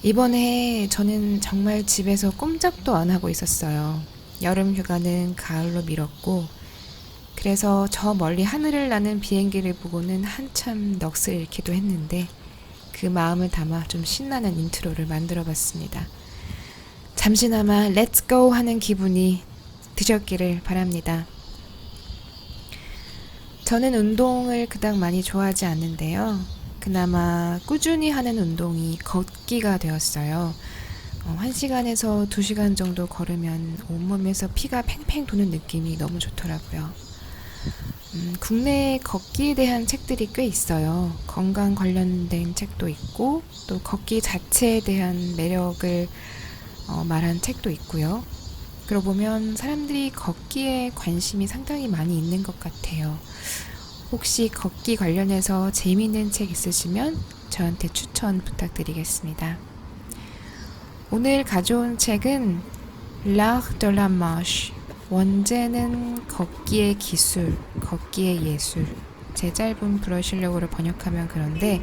이번에 저는 정말 집에서 꼼짝도 안 하고 있었어요. 여름 휴가는 가을로 미뤘고, 그래서 저 멀리 하늘을 나는 비행기를 보고는 한참 넋을 잃기도 했는데, 그 마음을 담아 좀 신나는 인트로를 만들어 봤습니다. 잠시나마 렛츠 고 하는 기분이 드셨기를 바랍니다. 저는 운동을 그닥 많이 좋아하지 않는데요. 그나마 꾸준히 하는 운동이 걷기가 되었어요. 1시간에서 2시간 정도 걸으면 온몸에서 피가 팽팽 도는 느낌이 너무 좋더라고요. 국내에 걷기에 대한 책들이 꽤 있어요. 건강 관련된 책도 있고, 또 걷기 자체에 대한 매력을 말한 책도 있고요. 그러고 보면 사람들이 걷기에 관심이 상당히 많이 있는 것 같아요. 혹시 걷기 관련해서 재미있는 책 있으시면 저한테 추천 부탁드리겠습니다. 오늘 가져온 책은 L'Art de la Marche, 원제는 걷기의 기술, 걷기의 예술, 제 짧은 불어 실력으로 번역하면 그런데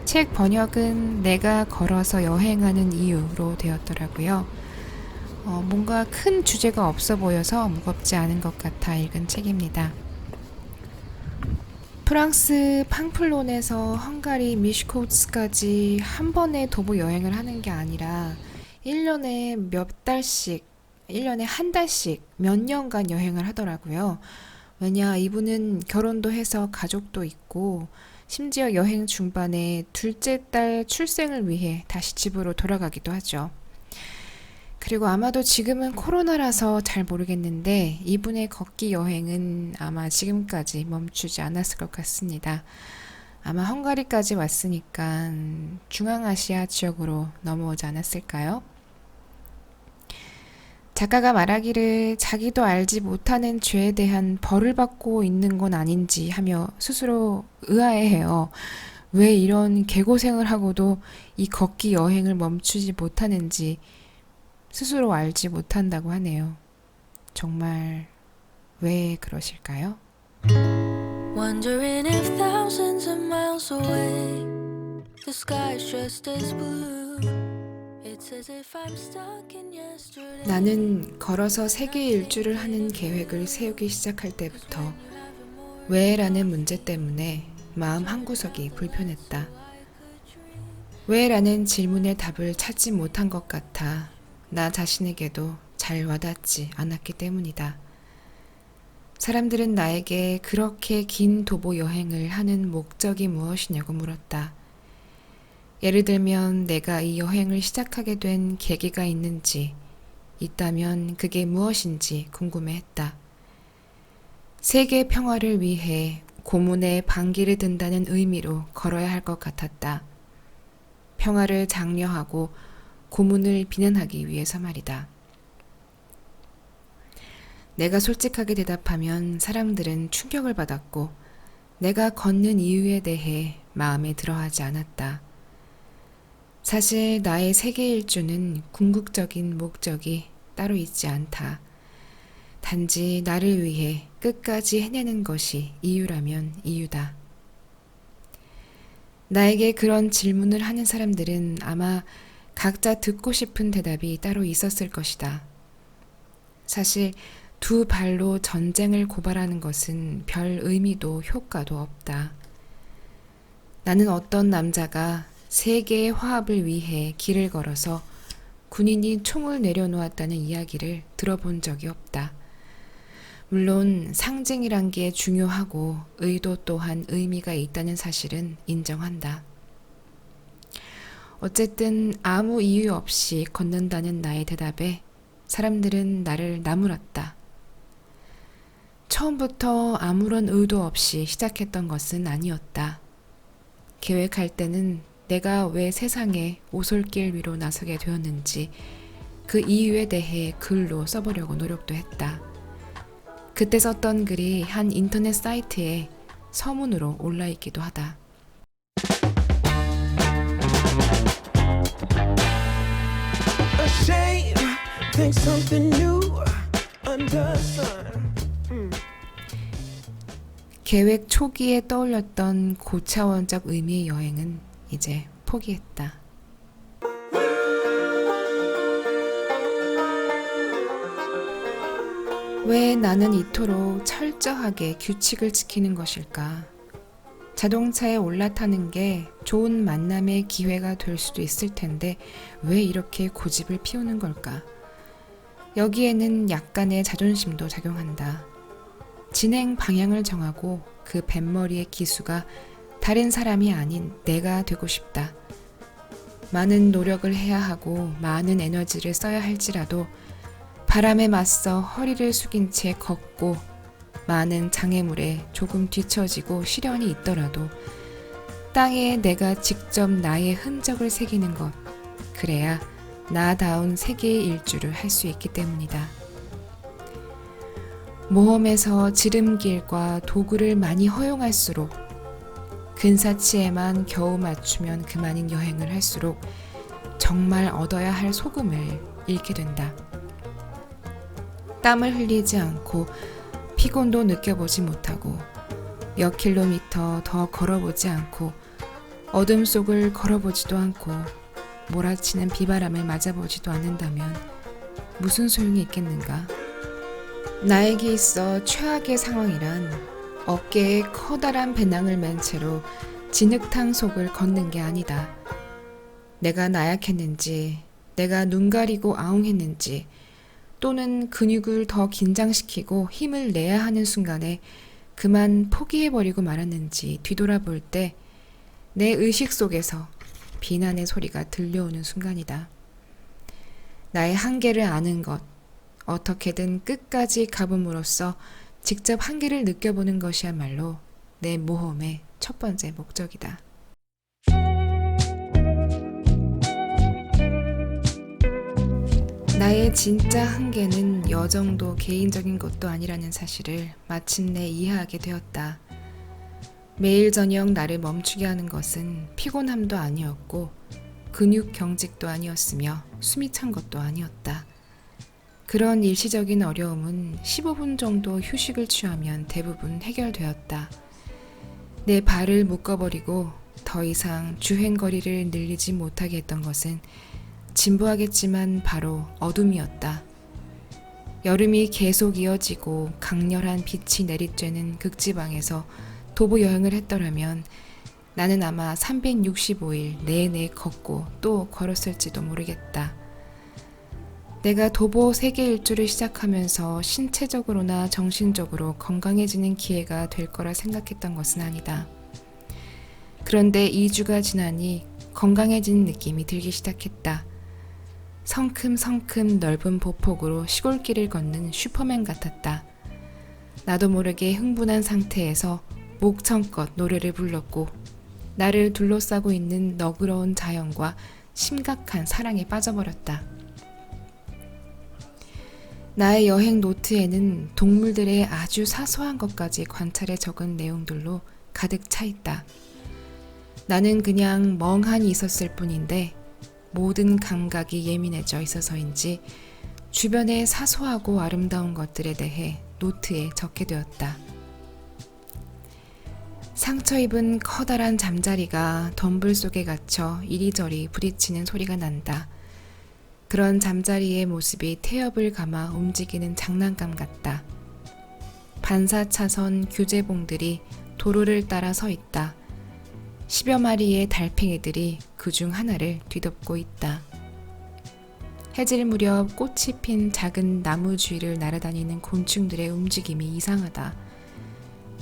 책 번역은 내가 걸어서 여행하는 이유로 되었더라고요. 뭔가 큰 주제가 없어 보여서 무겁지 않은 것 같아 읽은 책입니다. 프랑스 팡플론에서 헝가리 미슈코츠까지 한 번에 도보 여행을 하는 게 아니라 1년에 몇 달씩, 1년에 한 달씩 몇 년간 여행을 하더라고요. 왜냐, 이분은 결혼도 해서 가족도 있고, 심지어 여행 중반에 둘째 딸 출생을 위해 다시 집으로 돌아가기도 하죠. 그리고 아마도 지금은 코로나라서 잘 모르겠는데 이분의 걷기 여행은 아마 지금까지 멈추지 않았을 것 같습니다. 아마 헝가리까지 왔으니까 중앙아시아 지역으로 넘어오지 않았을까요? 작가가 말하기를 자기도 알지 못하는 죄에 대한 벌을 받고 있는 건 아닌지 하며 스스로 의아해해요. 왜 이런 개고생을 하고도 이 걷기 여행을 멈추지 못하는지 스스로 알지 못한다고 하네요. 정말 왜 그러실까요? Wondering if thousands of miles away the sky's just as blue. It's as if I'm stuck in yesterday. 나는 걸어서 세계 일주를 하는 계획을 세우기 시작할 때부터 왜라는 문제 때문에 마음 한구석이 불편했다. 왜라는 질문의 답을 찾지 못한 것 같아 나 자신에게도 잘 와닿지 않았기 때문이다. 사람들은 나에게 그렇게 긴 도보 여행을 하는 목적이 무엇이냐고 물었다. 예를 들면 내가 이 여행을 시작하게 된 계기가 있는지, 있다면 그게 무엇인지 궁금해했다. 세계 평화를 위해 고문에 반기를 든다는 의미로 걸어야 할 것 같았다. 평화를 장려하고 고문을 비난하기 위해서 말이다. 내가 솔직하게 대답하면 사람들은 충격을 받았고 내가 걷는 이유에 대해 마음에 들어하지 않았다. 사실 나의 세계 일주는 궁극적인 목적이 따로 있지 않다. 단지 나를 위해 끝까지 해내는 것이 이유라면 이유다. 나에게 그런 질문을 하는 사람들은 아마 각자 듣고 싶은 대답이 따로 있었을 것이다. 사실 두 발로 전쟁을 고발하는 것은 별 의미도 효과도 없다. 나는 어떤 남자가 세계의 화합을 위해 길을 걸어서 군인이 총을 내려놓았다는 이야기를 들어본 적이 없다. 물론 상징이란 게 중요하고 의도 또한 의미가 있다는 사실은 인정한다. 어쨌든 아무 이유 없이 걷는다는 나의 대답에 사람들은 나를 나무랐다. 처음부터 아무런 의도 없이 시작했던 것은 아니었다. 계획할 때는 내가 왜 세상에 오솔길 위로 나서게 되었는지 그 이유에 대해 글로 써보려고 노력도 했다. 그때 썼던 글이 한 인터넷 사이트에 서문으로 올라있기도 하다. Think something new under the sun. 계획 초기에 떠올렸던 고차원적 의미의 여행은 이제 포기했다. 왜 나는 이토록 철저하게 규칙을 지키는 것일까? 자동차에 올라타는 게 좋은 만남의 기회가 될 수도 있을 텐데 왜 이렇게 고집을 피우는 걸까? 여기에는 약간의 자존심도 작용한다. 진행 방향을 정하고 그 뱃머리의 기수가 다른 사람이 아닌 내가 되고 싶다. 많은 노력을 해야 하고 많은 에너지를 써야 할지라도 바람에 맞서 허리를 숙인 채 걷고 많은 장애물에 조금 뒤처지고 시련이 있더라도 땅에 내가 직접 나의 흔적을 새기는 것, 그래야 나다운 세계의 일주를 할 수 있기 때문이다. 모험에서 지름길과 도구를 많이 허용할수록 근사치에만 겨우 맞추면 그만인 여행을 할수록 정말 얻어야 할 소금을 잃게 된다. 땀을 흘리지 않고 피곤도 느껴보지 못하고 몇 킬로미터 더 걸어보지 않고 어둠 속을 걸어보지도 않고 몰아치는 비바람을 맞아보지도 않는다면 무슨 소용이 있겠는가? 나에게 있어 최악의 상황이란 어깨에 커다란 배낭을 맨 채로 진흙탕 속을 걷는 게 아니다. 내가 나약했는지, 내가 눈 가리고 아웅했는지, 또는 근육을 더 긴장시키고 힘을 내야 하는 순간에 그만 포기해버리고 말았는지 뒤돌아볼 때 내 의식 속에서 비난의 소리가 들려오는 순간이다. 나의 한계를 아는 것, 어떻게든 끝까지 가봄으로써 직접 한계를 느껴보는 것이야말로 내 모험의 첫 번째 목적이다. 나의 진짜 한계는 여정도 개인적인 것도 아니라는 사실을 마침내 이해하게 되었다. 매일 저녁 나를 멈추게 하는 것은 피곤함도 아니었고 근육 경직도 아니었으며 숨이 찬 것도 아니었다. 그런 일시적인 어려움은 15분 정도 휴식을 취하면 대부분 해결되었다. 내 발을 묶어버리고 더 이상 주행거리를 늘리지 못하게 했던 것은 진부하겠지만 바로 어둠이었다. 여름이 계속 이어지고 강렬한 빛이 내리쬐는 극지방에서 도보 여행을 했더라면 나는 아마 365일 내내 걷고 또 걸었을지도 모르겠다. 내가 도보 세계 일주를 시작하면서 신체적으로나 정신적으로 건강해지는 기회가 될 거라 생각했던 것은 아니다. 그런데 2주가 지나니 건강해진 느낌이 들기 시작했다. 성큼성큼 넓은 보폭으로 시골길을 걷는 슈퍼맨 같았다. 나도 모르게 흥분한 상태에서 목청껏 노래를 불렀고 나를 둘러싸고 있는 너그러운 자연과 심각한 사랑에 빠져버렸다. 나의 여행 노트에는 동물들의 아주 사소한 것까지 관찰해 적은 내용들로 가득 차 있다. 나는 그냥 멍하니 있었을 뿐인데 모든 감각이 예민해져 있어서인지 주변의 사소하고 아름다운 것들에 대해 노트에 적게 되었다. 상처 입은 커다란 잠자리가 덤불 속에 갇혀 이리저리 부딪히는 소리가 난다. 그런 잠자리의 모습이 태엽을 감아 움직이는 장난감 같다. 반사차선 규제봉들이 도로를 따라 서 있다. 10여 마리의 달팽이들이 그중 하나를 뒤덮고 있다. 해질 무렵 꽃이 핀 작은 나무 주위를 날아다니는 곤충들의 움직임이 이상하다.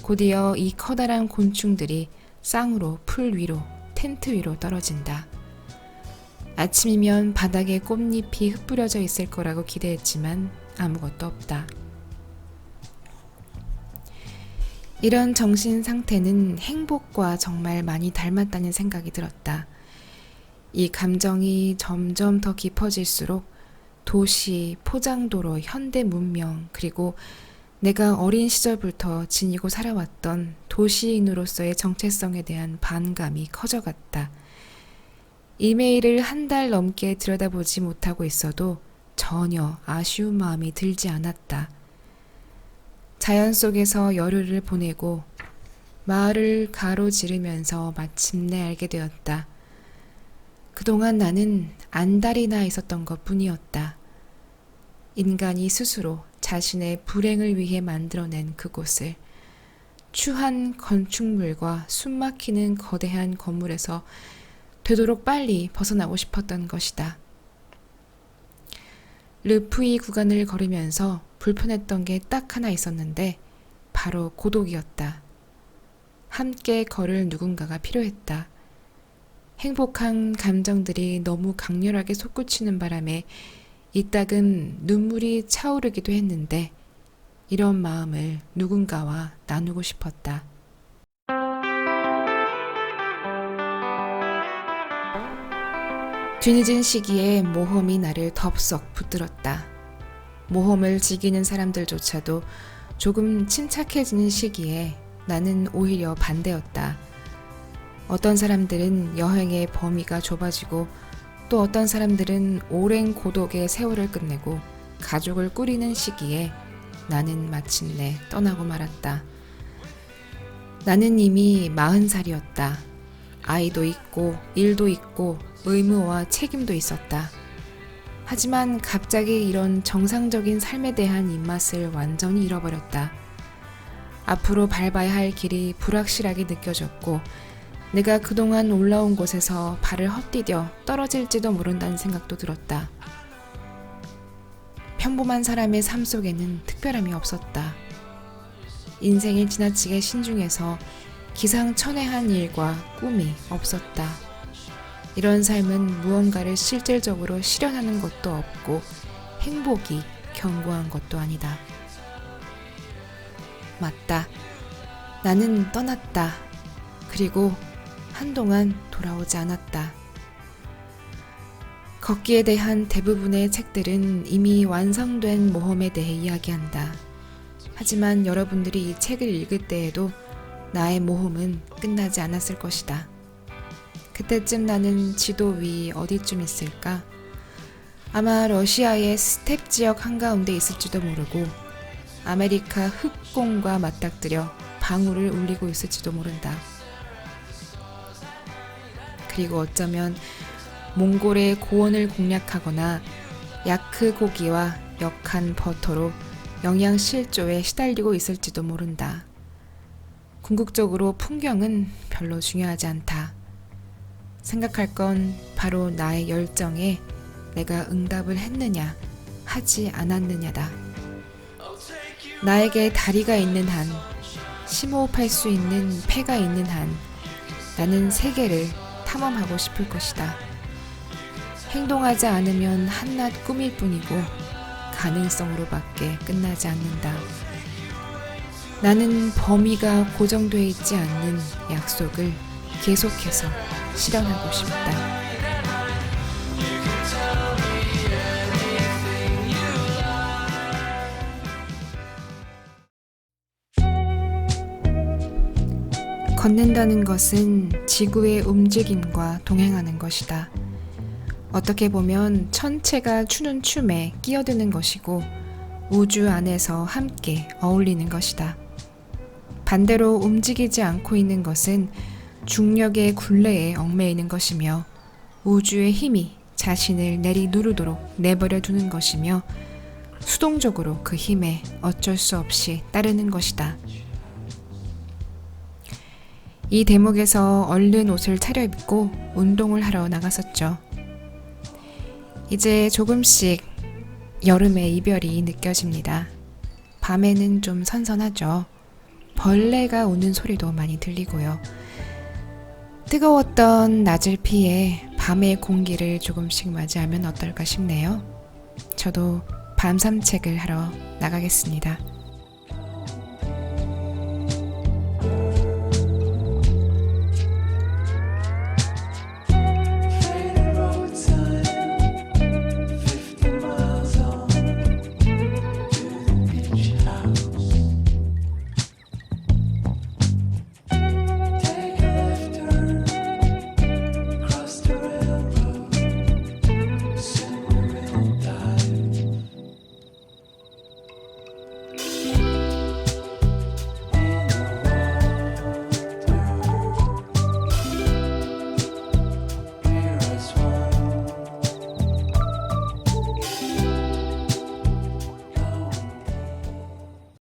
곧이어 이 커다란 곤충들이 쌍으로 풀 위로, 텐트 위로 떨어진다. 아침이면 바닥에 꽃잎이 흩뿌려져 있을 거라고 기대했지만 아무것도 없다. 이런 정신 상태는 행복과 정말 많이 닮았다는 생각이 들었다. 이 감정이 점점 더 깊어질수록 도시, 포장도로, 현대 문명, 그리고 내가 어린 시절부터 지니고 살아왔던 도시인으로서의 정체성에 대한 반감이 커져갔다. 이메일을 한 달 넘게 들여다보지 못하고 있어도 전혀 아쉬운 마음이 들지 않았다. 자연 속에서 열흘을 보내고 마을을 가로지르면서 마침내 알게 되었다. 그동안 나는 안달이 나 있었던 것 뿐이었다. 인간이 스스로 자신의 불행을 위해 만들어낸 그곳을, 추한 건축물과 숨막히는 거대한 건물에서 되도록 빨리 벗어나고 싶었던 것이다. 르푸이 구간을 걸으면서 불편했던 게 딱 하나 있었는데 바로 고독이었다. 함께 걸을 누군가가 필요했다. 행복한 감정들이 너무 강렬하게 솟구치는 바람에 이따금 눈물이 차오르기도 했는데 이런 마음을 누군가와 나누고 싶었다. 뒤늦은 시기에 모험이 나를 덥석 붙들었다. 모험을 즐기는 사람들조차도 조금 침착해지는 시기에 나는 오히려 반대였다. 어떤 사람들은 여행의 범위가 좁아지고 또 어떤 사람들은 오랜 고독의 세월을 끝내고 가족을 꾸리는 시기에 나는 마침내 떠나고 말았다. 나는 이미 40살이었다. 아이도 있고 일도 있고 의무와 책임도 있었다. 하지만 갑자기 이런 정상적인 삶에 대한 입맛을 완전히 잃어버렸다. 앞으로 밟아야 할 길이 불확실하게 느껴졌고 내가 그동안 올라온 곳에서 발을 헛디뎌 떨어질지도 모른다는 생각도 들었다. 평범한 사람의 삶 속에는 특별함이 없었다. 인생이 지나치게 신중해서 기상천외한 일과 꿈이 없었다. 이런 삶은 무언가를 실질적으로 실현하는 것도 없고 행복이 견고한 것도 아니다. 맞다. 나는 떠났다. 그리고 한동안 돌아오지 않았다. 걷기에 대한 대부분의 책들은 이미 완성된 모험에 대해 이야기한다. 하지만 여러분들이 이 책을 읽을 때에도 나의 모험은 끝나지 않았을 것이다. 그때쯤 나는 지도 위 어디쯤 있을까? 아마 러시아의 스텝 지역 한가운데 있을지도 모르고 아메리카 흑공과 맞닥뜨려 방울을 울리고 있을지도 모른다. 그리고 어쩌면 몽골의 고원을 공략하거나 야크 고기와 역한 버터로 영양실조에 시달리고 있을지도 모른다. 궁극적으로 풍경은 별로 중요하지 않다. 생각할 건 바로 나의 열정에 내가 응답을 했느냐, 하지 않았느냐다. 나에게 다리가 있는 한, 심호흡할 수 있는 폐가 있는 한, 나는 세계를 탐험하고 싶을 것이다. 행동하지 않으면 한낱 꿈일 뿐이고 가능성으로밖에 끝나지 않는다. 나는 범위가 고정되어 있지 않는 약속을 계속해서 실현하고 싶다. 걷는다는 것은 지구의 움직임과 동행하는 것이다. 어떻게 보면 천체가 추는 춤에 끼어드는 것이고 우주 안에서 함께 어울리는 것이다. 반대로 움직이지 않고 있는 것은 중력의 굴레에 얽매이는 것이며 우주의 힘이 자신을 내리누르도록 내버려 두는 것이며 수동적으로 그 힘에 어쩔 수 없이 따르는 것이다. 이 대목에서 얼른 옷을 차려입고 운동을 하러 나갔었죠. 이제 조금씩 여름의 이별이 느껴집니다. 밤에는 좀 선선하죠. 벌레가 우는 소리도 많이 들리고요. 뜨거웠던 낮을 피해 밤의 공기를 조금씩 맞이하면 어떨까 싶네요. 저도 밤 산책을 하러 나가겠습니다.